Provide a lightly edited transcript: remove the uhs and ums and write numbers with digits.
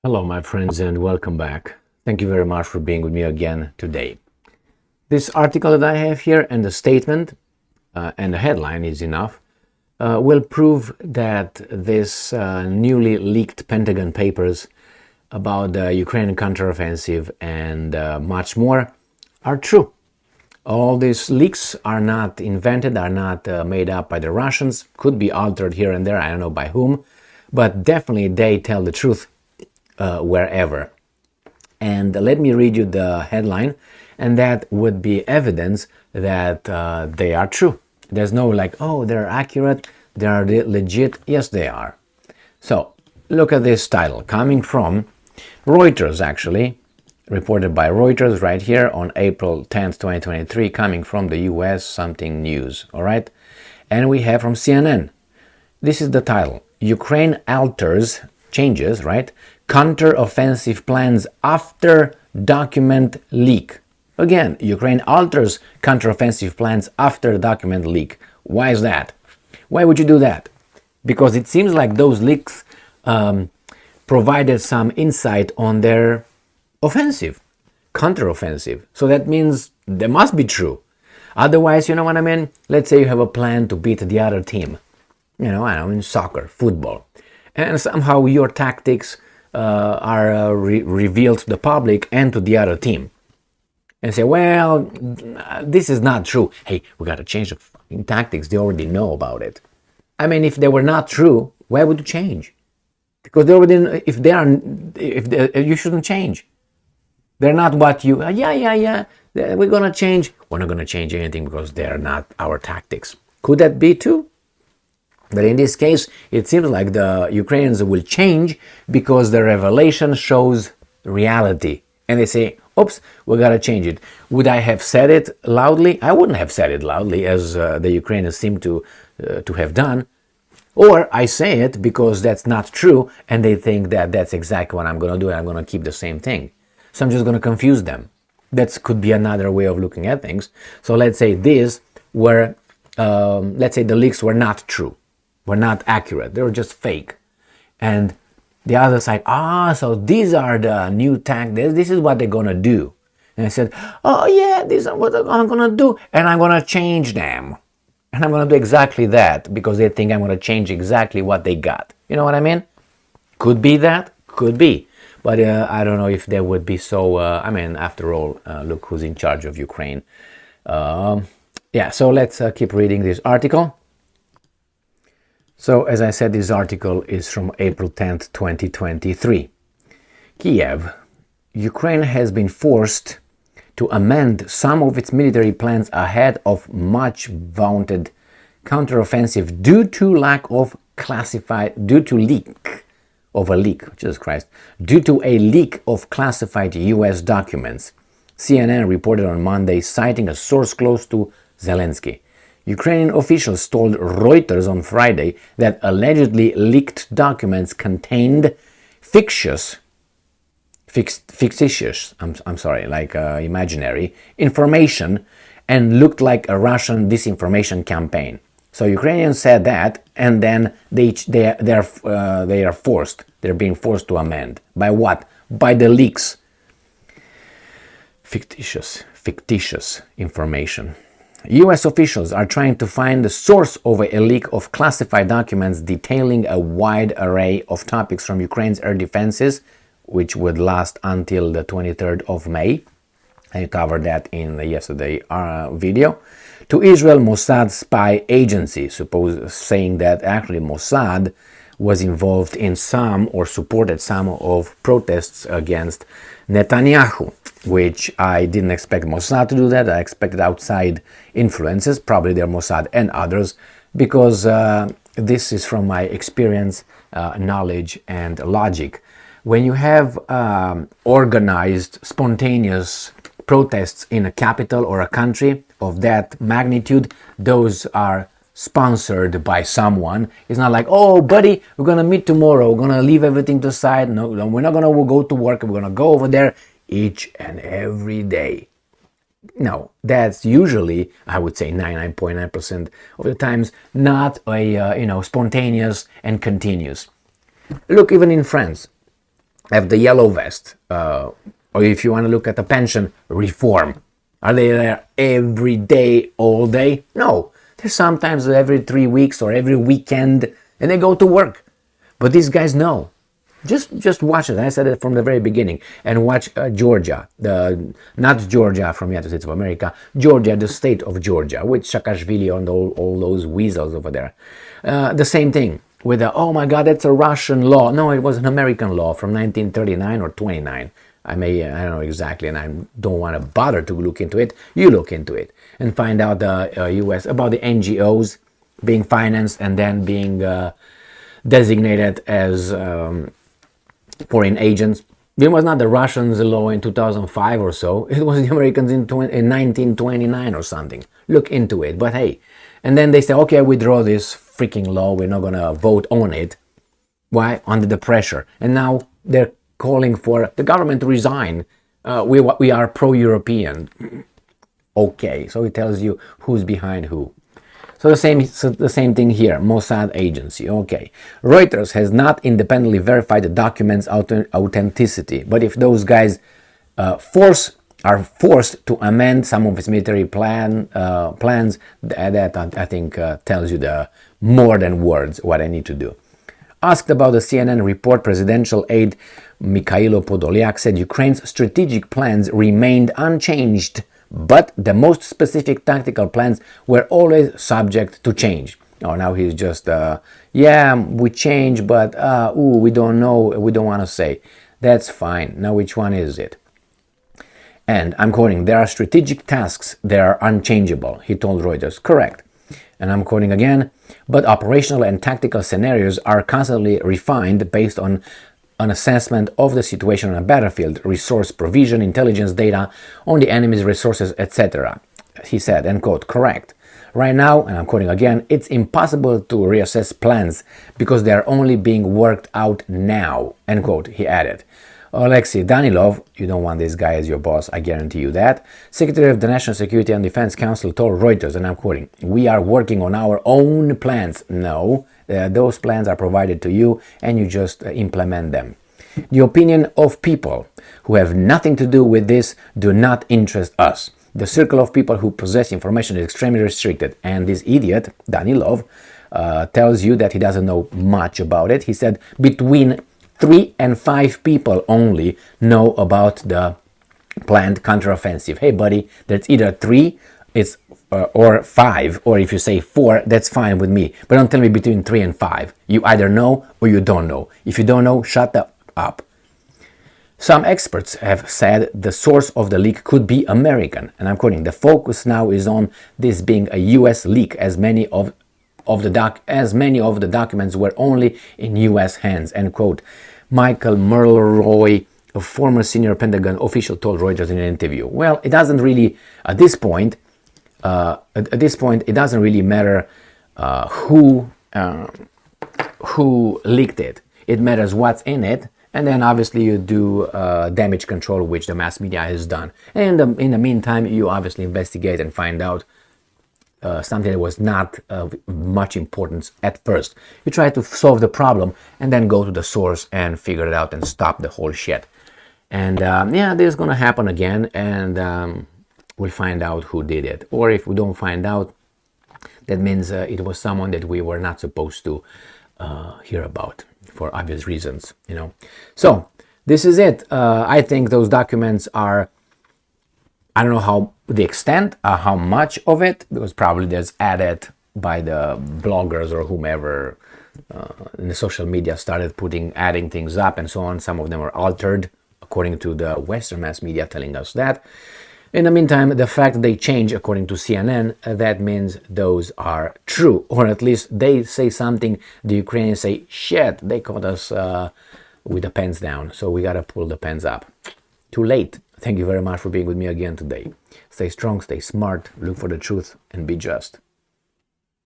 Hello, my friends, and welcome back. Thank you very much for being with me again today. This article that I have here and the statement and the headline is enough will prove that this newly leaked Pentagon papers about the Ukrainian counteroffensive and much more are true. All these leaks are not invented, are not made up by the Russians, could be altered here and there, I don't know by whom, but definitely they tell the truth wherever. And let me read you the headline, and that would be evidence that they are true. There's no like, oh, they're accurate, they are legit. Yes, they are. So look at this title, coming from Reuters, actually, reported by Reuters right here on April 10th, 2023, coming from the US something news, all right? And we have from CNN. This is the title, Ukraine changes, right? Counter-offensive plans after document leak. Again, Ukraine alters counter-offensive plans after document leak. Why is that? Why would you do that? Because it seems like those leaks provided some insight on their offensive, counter-offensive. So that means they must be true. Otherwise, you know what I mean? Let's say you have a plan to beat the other team. You know, I don't know, in soccer, football. And somehow your tactics are revealed to the public and to the other team. And say, well, this is not true. Hey, we got to change the fucking tactics. They already know about it. I mean, if they were not true, why would you change? Because they already, you shouldn't change. They're not what you, we're going to change. We're not going to change anything because they're not our tactics. Could that be too? But in this case, it seems like the Ukrainians will change because the revelation shows reality. And they say, oops, we got to change it. Would I have said it loudly? I wouldn't have said it loudly, as the Ukrainians seem to have done. Or I say it because that's not true, and they think that that's exactly what I'm going to do, and I'm going to keep the same thing. So I'm just going to confuse them. That could be another way of looking at things. So let's say let's say the leaks were not true. Were not accurate. They were just fake. And the other side, so these are the new tactics. This is what they're going to do. And I said, oh yeah, this is what I'm going to do. And I'm going to change them. And I'm going to do exactly that because they think I'm going to change exactly what they got. You know what I mean? Could be that. Could be. But I don't know if they would be so, after all, look who's in charge of Ukraine. So let's keep reading this article. So, as I said, this article is from April 10th, 2023. Kiev. Ukraine has been forced to amend some of its military plans ahead of much vaunted counteroffensive due to a leak of classified US documents. CNN reported on Monday, citing a source close to Zelensky. Ukrainian officials told Reuters on Friday that allegedly leaked documents contained fictitious, imaginary information and looked like a Russian disinformation campaign. So Ukrainians said that, and then they are forced. They're being forced to amend. By what? By the leaks. Fictitious information. US officials are trying to find the source of a leak of classified documents detailing a wide array of topics from Ukraine's air defenses, which would last until the 23rd of May. I covered that in the yesterday video. To Israel Mossad spy agency, saying that actually Mossad was involved in some or supported some of protests against Netanyahu, which I didn't expect Mossad to do that. I expected outside influences, probably they're Mossad and others, because this is from my experience, knowledge, and logic. When you have organized, spontaneous protests in a capital or a country of that magnitude, those are sponsored by someone. It's not like, oh, buddy, we're going to meet tomorrow. We're going to leave everything to the side. No, we're not going to go to work. We're going to go over there each and every day. No, that's usually, I would say 99.9% of the times, not a, spontaneous and continuous. Look, even in France, have the yellow vest, or if you want to look at the pension reform, are they there every day, all day? No. They're sometimes every 3 weeks or every weekend, and they go to work. But these guys know. Just watch it. I said it from the very beginning. And watch Georgia, not Georgia from United States of America, Georgia, the state of Georgia, with Saakashvili and all those weasels over there. The same thing with oh my God, that's a Russian law. No, it was an American law from 1939 or 29. I don't know exactly, and I don't want to bother to look into it. You look into it and find out the U.S. about the NGOs being financed and then being designated as foreign agents. It was not the Russians' law in 2005 or so. It was the Americans in 1929 or something. Look into it. But hey, and then they say, okay, I withdraw this freaking law. We're not going to vote on it. Why? Under the pressure. And now they're calling for the government to resign. We are pro-European. Okay, so it tells you who's behind who. So the same thing here, Mossad agency. Okay, Reuters has not independently verified the document's authenticity, but if those guys are forced to amend some of its military plans, that I think tells you the more than words what I need to do. Asked about the CNN report, presidential aide Mikhailo Podolyak said Ukraine's strategic plans remained unchanged, but the most specific tactical plans were always subject to change. Oh, now he's just, yeah, we change, but, we don't know, we don't want to say. That's fine. Now, which one is it? And I'm quoting, there are strategic tasks that are unchangeable, he told Reuters. Correct. And I'm quoting again, but operational and tactical scenarios are constantly refined based on an assessment of the situation on a battlefield, resource provision, intelligence data on the enemy's resources, etc. He said, end quote, correct. Right now, and I'm quoting again, it's impossible to reassess plans because they are only being worked out now, end quote, he added. Alexei Danilov, you don't want this guy as your boss, I guarantee you that, Secretary of the National Security and Defense Council told Reuters, and I'm quoting, we are working on our own plans. No, those plans are provided to you and you just implement them. The opinion of people who have nothing to do with this do not interest us. The circle of people who possess information is extremely restricted, and this idiot, Danilov, tells you that he doesn't know much about it. He said between 3 and 5 people only know about the planned counteroffensive. Hey, buddy, that's either 3 or 5, or if you say 4, that's fine with me. But don't tell me between 3 and 5. You either know or you don't know. If you don't know, shut up. Some experts have said the source of the leak could be American, and I'm quoting, the focus now is on this being a US leak, as many of the documents were only in US hands, end quote. Michael Mulroy, a former senior Pentagon official, told Reuters in an interview. Well, it doesn't really, at this point, it doesn't really matter who leaked it. It matters what's in it, and then obviously you do damage control, which the mass media has done. And in the meantime, you obviously investigate and find out something that was not of much importance at first. You try to solve the problem and then go to the source and figure it out and stop the whole shit. And yeah, this is going to happen again, and we'll find out who did it. Or if we don't find out, that means it was someone that we were not supposed to hear about for obvious reasons, you know. So this is it. I think those documents are, I don't know how the extent, how much of it, because probably there's added by the bloggers or whomever in the social media started adding things up and so on. Some of them are altered according to the Western mass media telling us that. In the meantime, the fact that they change according to CNN, that means those are true, or at least they say something, the Ukrainians say, shit, they caught us with the pens down, so we gotta pull the pens up. Too late. Thank you very much for being with me again today. Stay strong, stay smart, look for the truth, and be just.